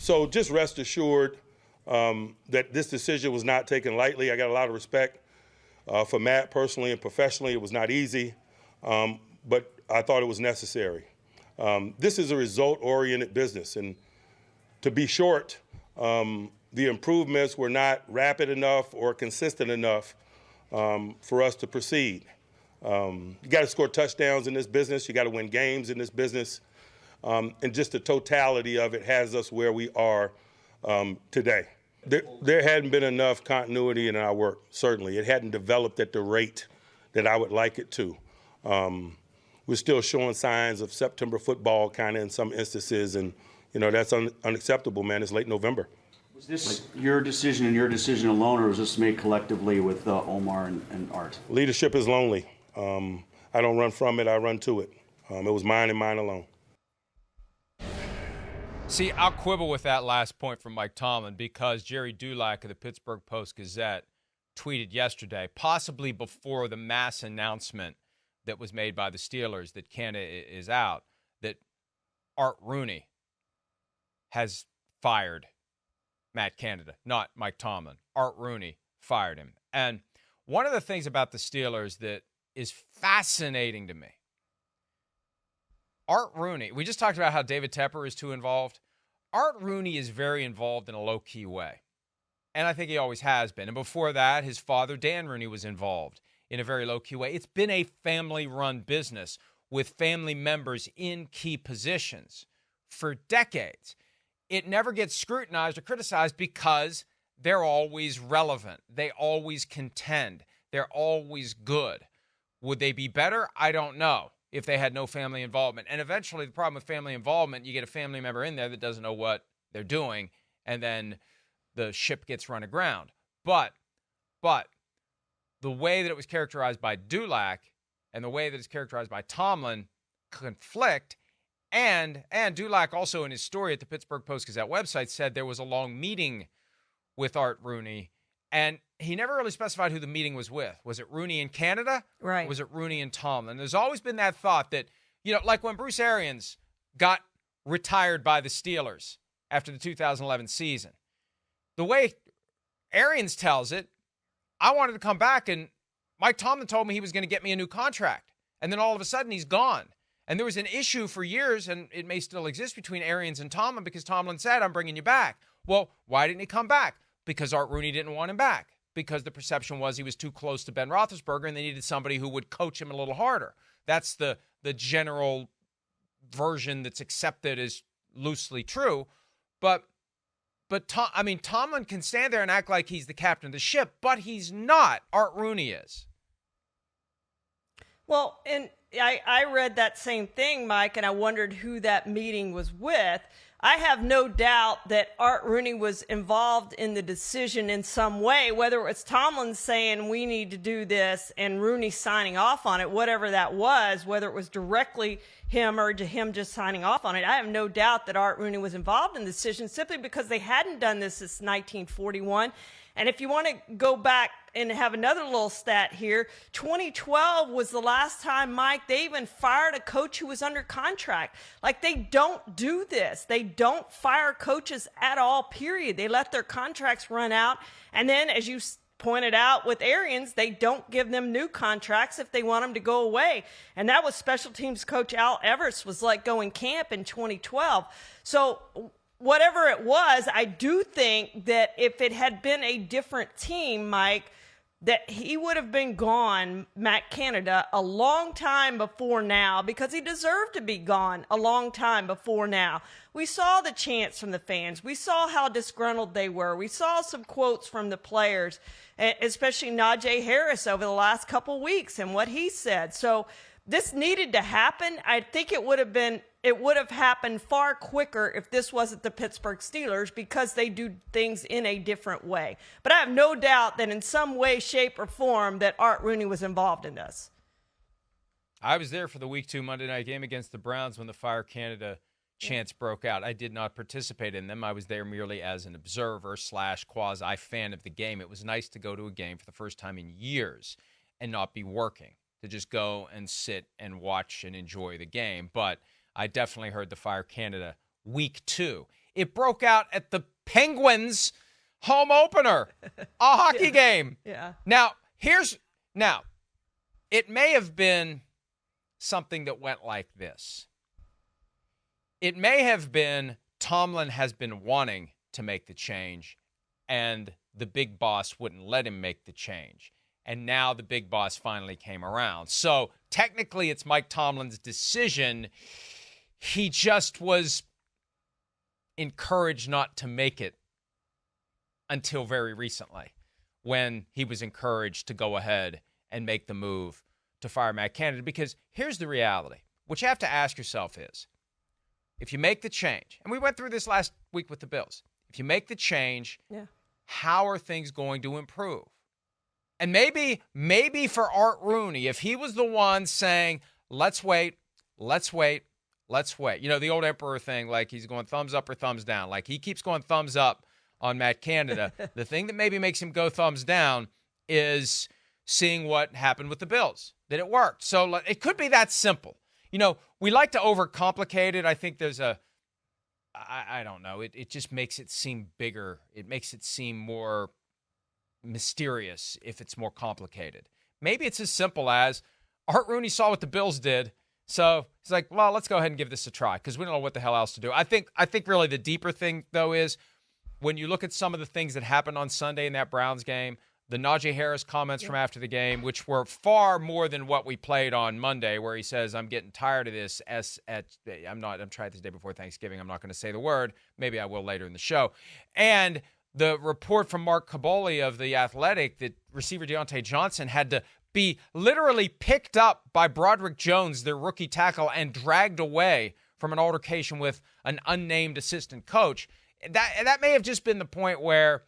So just rest assured that this decision was not taken lightly. I got a lot of respect for Matt personally and professionally. It was not easy, but I thought it was necessary. This is a result-oriented business, and to be short, the improvements were not rapid enough or consistent enough for us to proceed. You got to score touchdowns in this business. You got to win games in this business. And just the totality of it has us where we are today. There hadn't been enough continuity in our work, certainly. It hadn't developed at the rate that I would like it to. We're still showing signs of September football kind of in some instances, and, you know, that's unacceptable, man. It's late November. Was this your decision and your decision alone, or was this made collectively with Omar and Art? Leadership is lonely. I don't run from it, I run to it. It was mine and mine alone. See, I'll quibble with that last point from Mike Tomlin because Jerry Dulac of the Pittsburgh Post-Gazette tweeted yesterday, possibly before the mass announcement that was made by the Steelers that Canada is out, that Art Rooney has fired Matt Canada, not Mike Tomlin. Art Rooney fired him. And one of the things about the Steelers that is fascinating to me, Art Rooney, we just talked about how David Tepper is too involved. Art Rooney is very involved in a low-key way, and I think he always has been. And before that, his father, Dan Rooney, was involved in a very low-key way. It's been a family-run business with family members in key positions for decades. It never gets scrutinized or criticized because they're always relevant. They always contend. They're always good. Would they be better? I don't know if they had no family involvement. And eventually the problem with family involvement, you get a family member in there that doesn't know what they're doing, and then the ship gets run aground. But the way that it was characterized by Dulac and the way that it's characterized by Tomlin conflict. And Dulac also in his story at the Pittsburgh Post-Gazette website said there was a long meeting with Art Rooney, and he never really specified who the meeting was with. Was it Rooney in Canada? Right. Or was it Rooney and Tomlin? There's always been that thought that, you know, like when Bruce Arians got retired by the Steelers after the 2011 season. The way Arians tells it, I wanted to come back, and Mike Tomlin told me he was going to get me a new contract. And then all of a sudden he's gone. And there was an issue for years, and it may still exist, between Arians and Tomlin because Tomlin said, I'm bringing you back. Well, why didn't he come back? Because Art Rooney didn't want him back. Because the perception was he was too close to Ben Roethlisberger and they needed somebody who would coach him a little harder. That's the general version that's accepted as loosely true. But Tomlin can stand there and act like he's the captain of the ship, but he's not. Art Rooney is. Well, and I read that same thing, Mike, and I wondered who that meeting was with. I have no doubt that Art Rooney was involved in the decision in some way, whether it was Tomlin saying we need to do this and Rooney signing off on it, whatever that was, whether it was directly him or to him just signing off on it. I have no doubt that Art Rooney was involved in the decision simply because they hadn't done this since 1941. And if you want to go back and have another little stat here, 2012 was the last time, Mike, they even fired a coach who was under contract. Like, they don't do this. They don't fire coaches at all, period. They let their contracts run out. And then, as you pointed out with Arians, they don't give them new contracts if they want them to go away. And that was special teams coach Al Everts was like going camp in 2012. So whatever it was, I do think that if it had been a different team, Mike, that he would have been gone, Matt Canada, a long time before now, because he deserved to be gone a long time before now. We saw the chants from the fans. We saw how disgruntled they were. We saw some quotes from the players, especially Najee Harris over the last couple weeks and what he said. So this needed to happen. I think it would have happened far quicker if this wasn't the Pittsburgh Steelers because they do things in a different way. But I have no doubt that in some way, shape, or form that Art Rooney was involved in this. I was there for the Week 2 Monday night game against the Browns when the Fire Canada chants broke out. I did not participate in them. I was there merely as an observer / quasi fan of the game. It was nice to go to a game for the first time in years and not be working, to just go and sit and watch and enjoy the game. But I definitely heard the Fire Canada Week 2. It broke out at the Penguins home opener, a hockey game. Yeah. Now, it may have been something that went like this. It may have been Tomlin has been wanting to make the change, and the big boss wouldn't let him make the change. And now the big boss finally came around. So technically it's Mike Tomlin's decision. He just was encouraged not to make it until very recently, when he was encouraged to go ahead and make the move to fire Matt Canada. Because here's the reality. What you have to ask yourself is, if you make the change, and we went through this last week with the Bills, if you make the change, how are things going to improve? And maybe for Art Rooney, if he was the one saying, let's wait. You know, the old Emperor thing, like he's going thumbs up or thumbs down. Like he keeps going thumbs up on Matt Canada. The thing that maybe makes him go thumbs down is seeing what happened with the Bills, that it worked. So it could be that simple. You know, we like to overcomplicate it. I think there's I don't know. It just makes it seem bigger. It makes it seem more mysterious if it's more complicated. Maybe it's as simple as Art Rooney saw what the Bills did, so he's like, well, let's go ahead and give this a try because we don't know what the hell else to do. I think really the deeper thing, though, is when you look at some of the things that happened on Sunday in that Browns game, the Najee Harris comments from after the game, which were far more than what we played on Monday, where he says, I'm getting tired of this. I'm trying this day before Thanksgiving. I'm not going to say the word. Maybe I will later in the show. And the report from Mark Kaboly of The Athletic that receiver Deontay Johnson had to be literally picked up by Broderick Jones, their rookie tackle, and dragged away from an altercation with an unnamed assistant coach. That may have just been the point where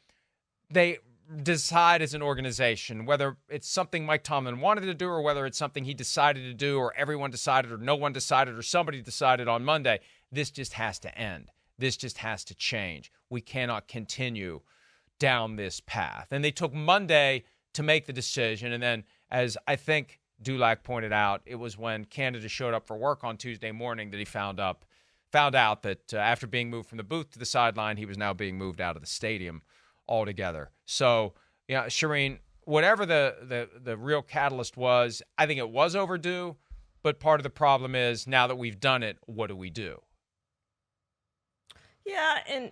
they decide as an organization, whether it's something Mike Tomlin wanted to do or whether it's something he decided to do or everyone decided or no one decided or somebody decided on Monday, this just has to end. This just has to change. We cannot continue down this path. And they took Monday to make the decision. And then, as I think Dulac pointed out, it was when Canada showed up for work on Tuesday morning that he found out that after being moved from the booth to the sideline, he was now being moved out of the stadium altogether. So, Charean, whatever the real catalyst was, I think it was overdue. But part of the problem is now that we've done it, what do we do? Yeah, and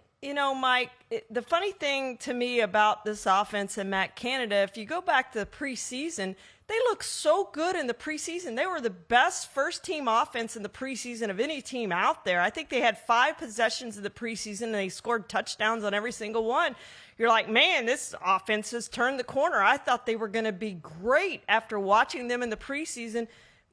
Mike, the funny thing to me about this offense and Matt Canada, if you go back to the preseason, they looked so good in the preseason. They were the best first-team offense in the preseason of any team out there. I think they had 5 possessions in the preseason, and they scored touchdowns on every single one. You're like, man, this offense has turned the corner. I thought they were going to be great after watching them in the preseason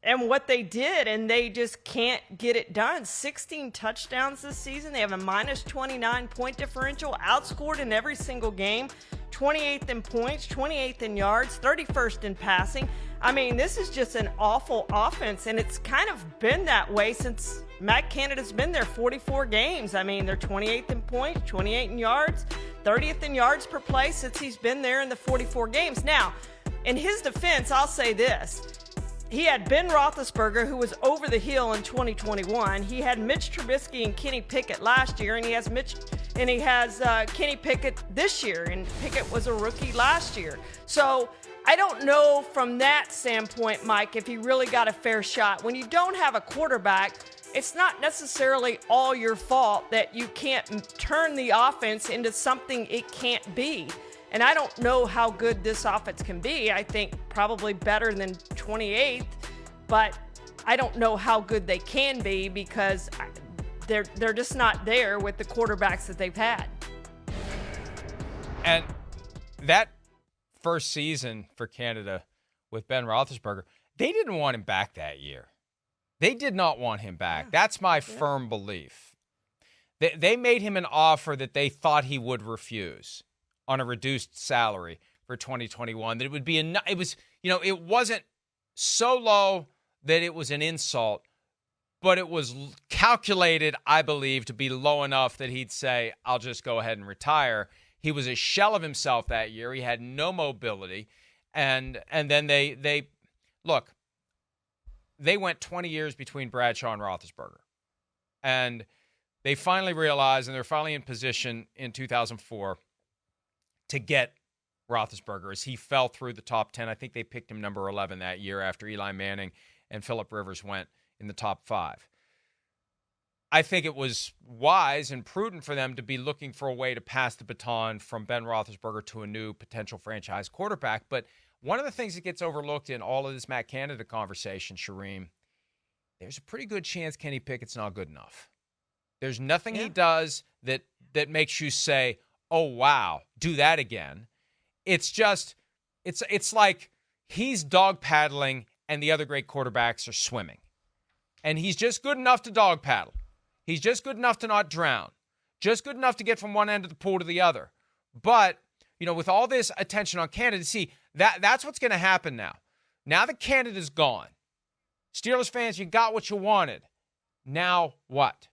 and what they did, and they just can't get it done. 16 touchdowns this season. They have a minus 29 point differential, outscored in every single game, 28th in points, 28th in yards, 31st in passing. I mean, this is just an awful offense, and it's kind of been that way since Matt Canada's been there 44 games. I mean, they're 28th in points, 28 in yards, 30th in yards per play since he's been there in the 44 games. Now, in his defense, I'll say this. He had Ben Roethlisberger, who was over the hill in 2021. He had Mitch Trubisky and Kenny Pickett last year, and he has Kenny Pickett this year, and Pickett was a rookie last year. So I don't know from that standpoint, Mike, if he really got a fair shot. When you don't have a quarterback, it's not necessarily all your fault that you can't turn the offense into something it can't be. And I don't know how good this offense can be. I think probably better than 28th, but I don't know how good they can be because they're just not there with the quarterbacks that they've had. And that first season for Canada with Ben Roethlisberger, they didn't want him back that year. They did not want him back. Yeah. That's my firm belief. They made him an offer that they thought he would refuse on a reduced salary for 2021. That it would be it wasn't so low that it was an insult, but it was calculated, I believe, to be low enough that he'd say, I'll just go ahead and retire. He was a shell of himself that year. He had no mobility. And then they went 20 years between Bradshaw and Roethlisberger. And they finally realized, and they're finally in position in 2004 to get Roethlisberger as he fell through the top 10. I think they picked him number 11 that year after Eli Manning and Phillip Rivers went in the top 5. I think it was wise and prudent for them to be looking for a way to pass the baton from Ben Roethlisberger to a new potential franchise quarterback. But one of the things that gets overlooked in all of this Matt Canada conversation, Charean, there's a pretty good chance Kenny Pickett's not good enough. There's nothing he does that makes you say, oh, wow, do that again. It's just, it's like he's dog paddling and the other great quarterbacks are swimming. And he's just good enough to dog paddle. He's just good enough to not drown. Just good enough to get from one end of the pool to the other. But, with all this attention on Canada, see, that's what's going to happen now. Now that Canada's gone, Steelers fans, you got what you wanted. Now what?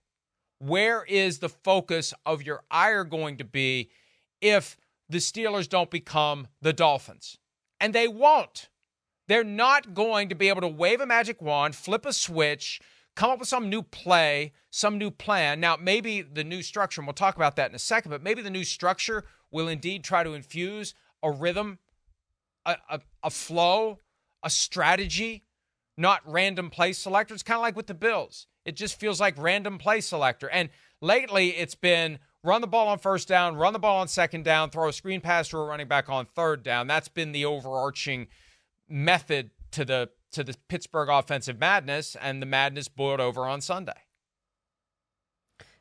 Where is the focus of your ire going to be if the Steelers don't become the Dolphins? And they won't. They're not going to be able to wave a magic wand, flip a switch, come up with some new play, some new plan. Now, maybe the new structure, and we'll talk about that in a second, but maybe the new structure will indeed try to infuse a rhythm, a flow, a strategy, not random play selector. It's kind of like with the Bills. It just feels like random play selector. And lately it's been run the ball on first down, run the ball on second down, throw a screen pass to a running back on third down. That's been the overarching method to the Pittsburgh offensive madness, and the madness boiled over on Sunday.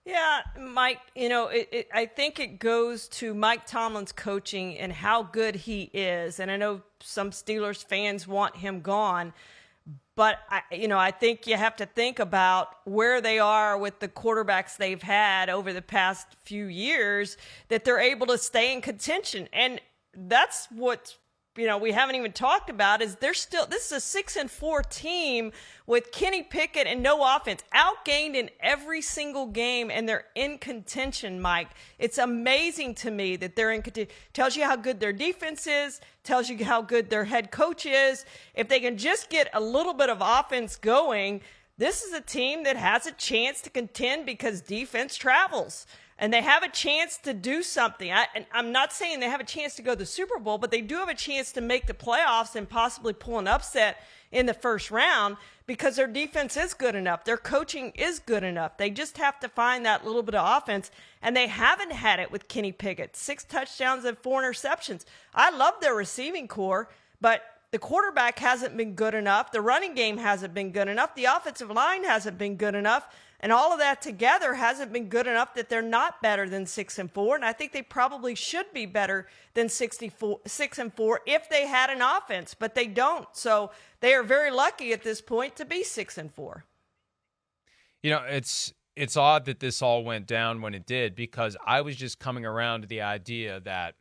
Yeah, Mike, I think it goes to Mike Tomlin's coaching and how good he is. And I know some Steelers fans want him gone, but I think you have to think about where they are with the quarterbacks they've had over the past few years, that they're able to stay in contention. And that's what we haven't even talked about is this is a 6-4 team with Kenny Pickett and no offense, outgained in every single game, and they're in contention, Mike. It's amazing to me that they're in contention. Tells you how good their defense is, tells you how good their head coach is. If they can just get a little bit of offense going, this is a team that has a chance to contend because defense travels. And they have a chance to do something. I'm not saying they have a chance to go to the Super Bowl, but they do have a chance to make the playoffs and possibly pull an upset in the first round because their defense is good enough. Their coaching is good enough. They just have to find that little bit of offense, and they haven't had it with Kenny Pickett. 6 touchdowns and 4 interceptions. I love their receiving core, but the quarterback hasn't been good enough. The running game hasn't been good enough. The offensive line hasn't been good enough. And all of that together hasn't been good enough that they're not better than 6-4. And I think they probably should be better than 6-4 if they had an offense, but they don't. So they are very lucky at this point to be 6-4. It's odd that this all went down when it did, because I was just coming around to the idea that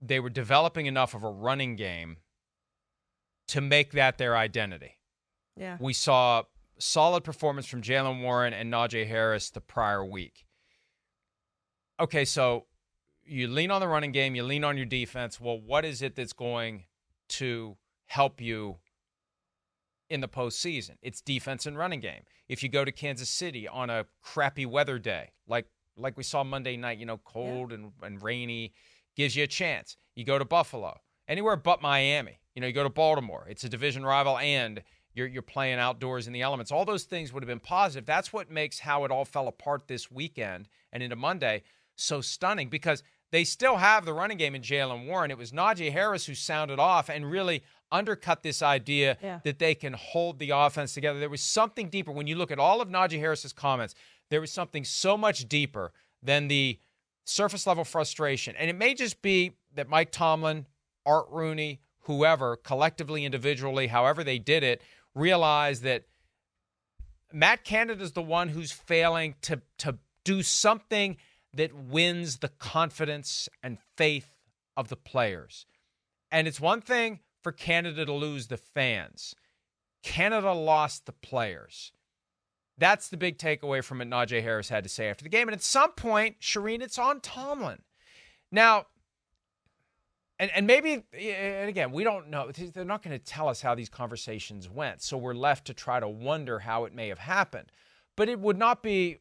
they were developing enough of a running game to make that their identity. Yeah. We saw solid performance from Jalen Warren and Najee Harris the prior week. Okay, so you lean on the running game, you lean on your defense. Well, what is it that's going to help you in the postseason? It's defense and running game. If you go to Kansas City on a crappy weather day, like we saw Monday night, cold and rainy, gives you a chance. You go to Buffalo, anywhere but Miami. You go to Baltimore. It's a division rival, and you're playing outdoors in the elements. All those things would have been positive. That's what makes how it all fell apart this weekend and into Monday so stunning, because they still have the running game in Jalen Warren. It was Najee Harris who sounded off and really undercut this idea that they can hold the offense together. There was something deeper. When you look at all of Najee Harris's comments, there was something so much deeper than the surface level frustration. And it may just be that Mike Tomlin, Art Rooney, whoever, collectively, individually, however they did it, realize that Matt Canada is the one who's failing to do something that wins the confidence and faith of the players. And it's one thing for Canada to lose the fans. Canada lost the players. That's the big takeaway from what Najee Harris had to say after the game. And at some point, Charean, it's on Tomlin. Now, and maybe, and again, we don't know. They're not going to tell us how these conversations went, so we're left to try to wonder how it may have happened. But it would not be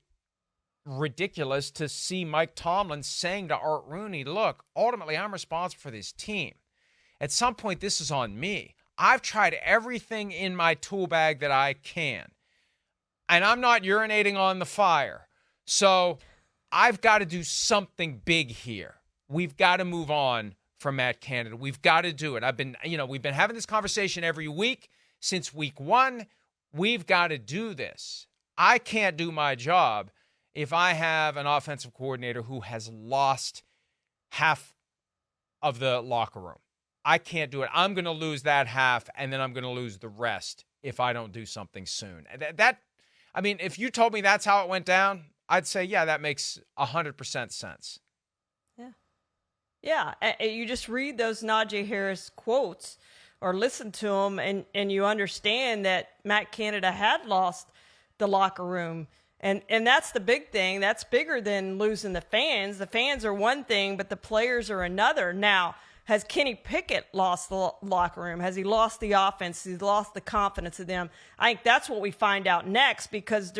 ridiculous to see Mike Tomlin saying to Art Rooney, look, ultimately I'm responsible for this team. At some point, this is on me. I've tried everything in my tool bag that I can, and I'm not urinating on the fire. So I've got to do something big here. We've got to move on from Matt Canada. We've got to do it. We've been having this conversation every week since week 1. We've got to do this. I can't do my job if I have an offensive coordinator who has lost half of the locker room. I can't do it. I'm going to lose that half, and then I'm going to lose the rest if I don't do something soon. If you told me that's how it went down, I'd say, yeah, that makes 100% sense. Yeah. You just read those Najee Harris quotes or listen to them, and you understand that Matt Canada had lost the locker room. And that's the big thing. That's bigger than losing the fans. The fans are one thing, but the players are another. Now, has Kenny Pickett lost the locker room? Has he lost the offense? Has he lost the confidence of them? I think that's what we find out next, because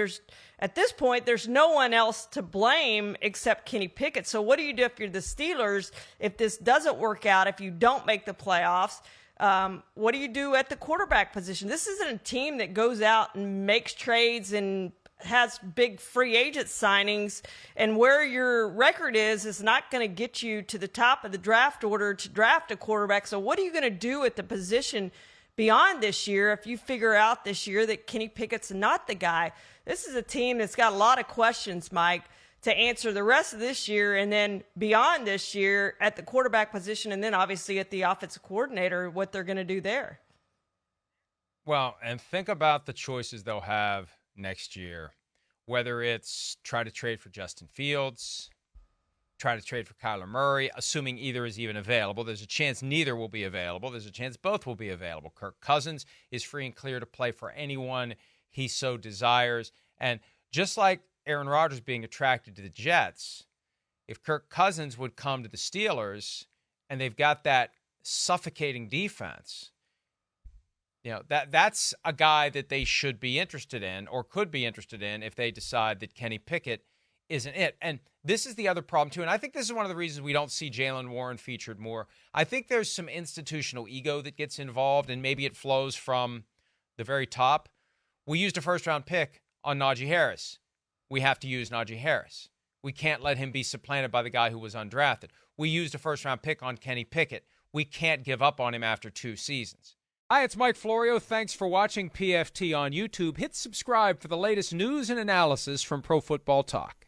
at this point, there's no one else to blame except Kenny Pickett. So what do you do if you're the Steelers, if this doesn't work out, if you don't make the playoffs? What do you do at the quarterback position? This isn't a team that goes out and makes trades and has big free agent signings, and where your record is not going to get you to the top of the draft order to draft a quarterback. So what are you going to do at the position beyond this year if you figure out this year that Kenny Pickett's not the guy? This is a team that's got a lot of questions, Mike, to answer the rest of this year, and then beyond this year at the quarterback position, and then obviously at the offensive coordinator, what they're going to do there. Well, and think about the choices they'll have next year, whether it's try to trade for Justin Fields, try to trade for Kyler Murray, assuming either is even available. There's a chance neither will be available. There's a chance both will be available. Kirk Cousins is free and clear to play for anyone he so desires. And just like Aaron Rodgers being attracted to the Jets, if Kirk Cousins would come to the Steelers and they've got that suffocating defense, that's a guy that they should be interested in, or could be interested in, if they decide that Kenny Pickett isn't it. And this is the other problem, too, and I think this is one of the reasons we don't see Jaylen Warren featured more. I think there's some institutional ego that gets involved, and maybe it flows from the very top. We used a first-round pick on Najee Harris. We have to use Najee Harris. We can't let him be supplanted by the guy who was undrafted. We used a first-round pick on Kenny Pickett. We can't give up on him after 2 seasons. Hi, it's Mike Florio. Thanks for watching PFT on YouTube. Hit subscribe for the latest news and analysis from Pro Football Talk.